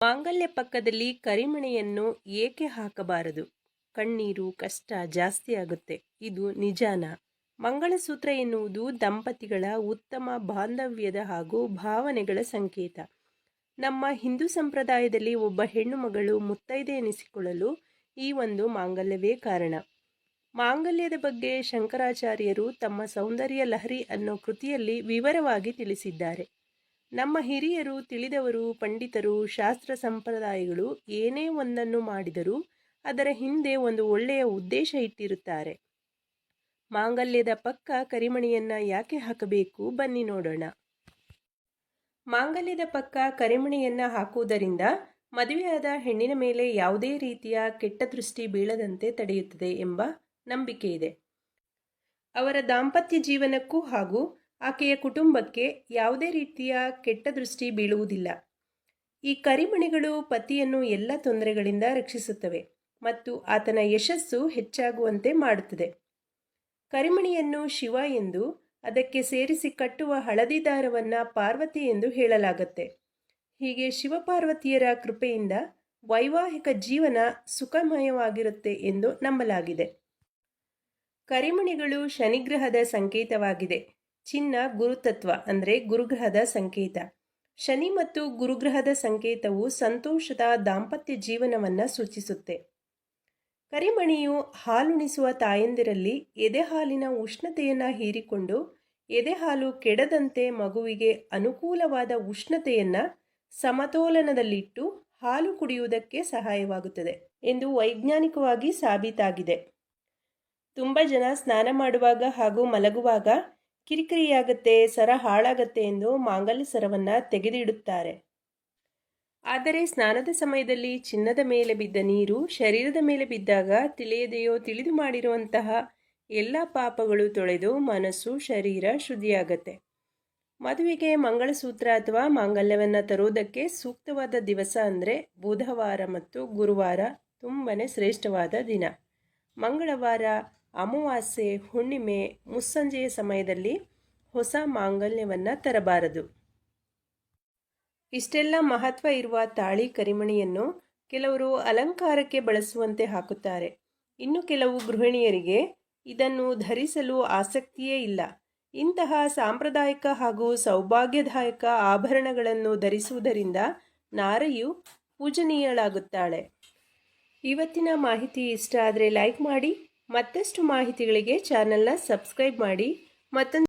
ಮಾಂಗಲ್ಯ ಪಕ್ಕದಲ್ಲಿ ಕರಿಮಣಿಯನ್ನು ಏಕೆ ಹಾಕಬಾರದು? ಕಣ್ಣೀರು ಕಷ್ಟ ಜಾಸ್ತಿ ಆಗುತ್ತೆ. ಇದು ನಿಜಾನ? ಮಂಗಳಸೂತ್ರ ಎನ್ನುವುದು ದಂಪತಿಗಳ ಉತ್ತಮ ಬಾಂಧವ್ಯದ ಹಾಗೂ ಭಾವನೆಗಳ ಸಂಕೇತ. ನಮ್ಮ ಹಿಂದೂ ಸಂಪ್ರದಾಯದಲ್ಲಿ ಒಬ್ಬ ಹೆಣ್ಣು ಮಗಳು ಮುತ್ತೈದೆ ಎನಿಸಿಕೊಳ್ಳಲು ಈ ಒಂದು ಮಾಂಗಲ್ಯವೇ ಕಾರಣ. ಮಾಂಗಲ್ಯದ ಬಗ್ಗೆ ಶಂಕರಾಚಾರ್ಯರು ತಮ್ಮ ಸೌಂದರ್ಯ ಲಹರಿ ಅನ್ನೋ ಕೃತಿಯಲ್ಲಿ ವಿವರವಾಗಿ ತಿಳಿಸಿದ್ದಾರೆ. ನಮ್ಮ ಹಿರಿಯರು, ತಿಳಿದವರು, ಪಂಡಿತರು, ಶಾಸ್ತ್ರ ಸಂಪ್ರದಾಯಗಳು ಏನೇ ಒಂದನ್ನು ಮಾಡಿದರೂ ಅದರ ಹಿಂದೆ ಒಂದು ಒಳ್ಳೆಯ ಉದ್ದೇಶ ಇಟ್ಟಿರುತ್ತಾರೆ. ಮಾಂಗಲ್ಯದ ಪಕ್ಕ ಕರಿಮಣಿಯನ್ನ ಯಾಕೆ ಹಾಕಬೇಕು? ಬನ್ನಿ ನೋಡೋಣ. ಮಾಂಗಲ್ಯದ ಪಕ್ಕ ಕರಿಮಣಿಯನ್ನ ಹಾಕುವುದರಿಂದ ಮದುವೆಯಾದ ಹೆಣ್ಣಿನ ಮೇಲೆ ಯಾವುದೇ ರೀತಿಯ ಕೆಟ್ಟ ದೃಷ್ಟಿ ಬೀಳದಂತೆ ತಡೆಯುತ್ತದೆ ಎಂಬ ನಂಬಿಕೆ ಇದೆ. ಅವರ ದಾಂಪತ್ಯ ಜೀವನಕ್ಕೂ ಹಾಗೂ ಆಕೆಯ ಕುಟುಂಬಕ್ಕೆ ಯಾವುದೇ ರೀತಿಯ ಕೆಟ್ಟ ದೃಷ್ಟಿ ಬೀಳುವುದಿಲ್ಲ. ಈ ಕರಿಮಣಿಗಳು ಪತಿಯನ್ನು ಎಲ್ಲ ತೊಂದರೆಗಳಿಂದ ರಕ್ಷಿಸುತ್ತವೆ ಮತ್ತು ಆತನ ಯಶಸ್ಸು ಹೆಚ್ಚಾಗುವಂತೆ ಮಾಡುತ್ತದೆ. ಕರಿಮಣಿಯನ್ನು ಶಿವ ಎಂದು, ಅದಕ್ಕೆ ಸೇರಿಸಿ ಕಟ್ಟುವ ಹಳದಿ ದಾರವನ್ನು ಪಾರ್ವತಿ ಎಂದು ಹೇಳಲಾಗುತ್ತೆ. ಹೀಗೆ ಶಿವಪಾರ್ವತಿಯರ ಕೃಪೆಯಿಂದ ವೈವಾಹಿಕ ಜೀವನ ಸುಖಮಯವಾಗಿರುತ್ತೆ ಎಂದು ನಂಬಲಾಗಿದೆ. ಕರಿಮಣಿಗಳು ಶನಿಗ್ರಹದ ಸಂಕೇತವಾಗಿದೆ. ಚಿನ್ನ ಗುರುತತ್ವ ಅಂದರೆ ಗುರುಗ್ರಹದ ಸಂಕೇತ. ಶನಿ ಮತ್ತು ಗುರುಗ್ರಹದ ಸಂಕೇತವು ಸಂತೋಷದ ದಾಂಪತ್ಯ ಜೀವನವನ್ನು ಸೂಚಿಸುತ್ತೆ. ಕರಿಮಣಿಯು ಹಾಲುಣಿಸುವ ತಾಯಂದಿರಲ್ಲಿ ಎದೆಹಾಲಿನ ಉಷ್ಣತೆಯನ್ನು ಹೀರಿಕೊಂಡು ಎದೆಹಾಲು ಕೆಡದಂತೆ ಮಗುವಿಗೆ ಅನುಕೂಲವಾದ ಉಷ್ಣತೆಯನ್ನು ಸಮತೋಲನದಲ್ಲಿಟ್ಟು ಹಾಲು ಕುಡಿಯುವುದಕ್ಕೆ ಸಹಾಯವಾಗುತ್ತದೆ ಎಂದು ವೈಜ್ಞಾನಿಕವಾಗಿ ಸಾಬೀತಾಗಿದೆ. ತುಂಬ ಜನ ಸ್ನಾನ ಮಾಡುವಾಗ ಹಾಗೂ ಮಲಗುವಾಗ ಕಿರಿಕಿರಿಯಾಗತ್ತೆ, ಸರ ಹಾಳಾಗತ್ತೆ ಎಂದು ಮಾಂಗಲ್ಯ ಸರವನ್ನು ತೆಗೆದಿಡುತ್ತಾರೆ. ಆದರೆ ಸ್ನಾನದ ಸಮಯದಲ್ಲಿ ಚಿನ್ನದ ಮೇಲೆ ಬಿದ್ದ ನೀರು ಶರೀರದ ಮೇಲೆ ಬಿದ್ದಾಗ ತಿಳಿಯದೆಯೋ ತಿಳಿದು ಮಾಡಿರುವಂತಹ ಎಲ್ಲ ಪಾಪಗಳು ತೊಳೆದು ಮನಸ್ಸು ಶರೀರ ಶುದ್ಧಿಯಾಗತ್ತೆ. ಮದುವೆಗೆ ಮಂಗಳಸೂತ್ರ ಅಥವಾ ಮಾಂಗಲ್ಯವನ್ನು ತರುವುದಕ್ಕೆ ಸೂಕ್ತವಾದ ದಿವಸ ಅಂದರೆ ಬುಧವಾರ ಮತ್ತು ಗುರುವಾರ ತುಂಬನೇ ಶ್ರೇಷ್ಠವಾದ ದಿನ. ಮಂಗಳವಾರ, ಅಮಾವಾಸ್ಯೆ, ಹುಣ್ಣಿಮೆ, ಮುಸ್ಸಂಜೆಯ ಸಮಯದಲ್ಲಿ ಹೊಸ ಮಾಂಗಲ್ಯವನ್ನು ತರಬಾರದು. ಇಷ್ಟೆಲ್ಲ ಮಹತ್ವ ಇರುವ ತಾಳಿ ಕರಿಮಣಿಯನ್ನು ಕೆಲವರು ಅಲಂಕಾರಕ್ಕೆ ಬಳಸುವಂತೆ ಹಾಕುತ್ತಾರೆ. ಇನ್ನು ಕೆಲವು ಗೃಹಿಣಿಯರಿಗೆ ಇದನ್ನು ಧರಿಸಲು ಆಸಕ್ತಿಯೇ ಇಲ್ಲ. ಇಂತಹ ಸಾಂಪ್ರದಾಯಿಕ ಹಾಗೂ ಸೌಭಾಗ್ಯದಾಯಕ ಆಭರಣಗಳನ್ನು ಧರಿಸುವುದರಿಂದ ನಾರಿಯು ಪೂಜನೀಯಳಾಗುತ್ತಾಳೆ. ಇವತ್ತಿನ ಮಾಹಿತಿ ಇಷ್ಟ ಆದರೆ ಲೈಕ್ ಮಾಡಿ. ಮತ್ತಷ್ಟು ಮಾಹಿತಿಗಳಿಗೆ ಚಾನಲ್ನ ಸಬ್ಸ್ಕ್ರೈಬ್ ಮಾಡಿ. ಮತ್ತೊಂದು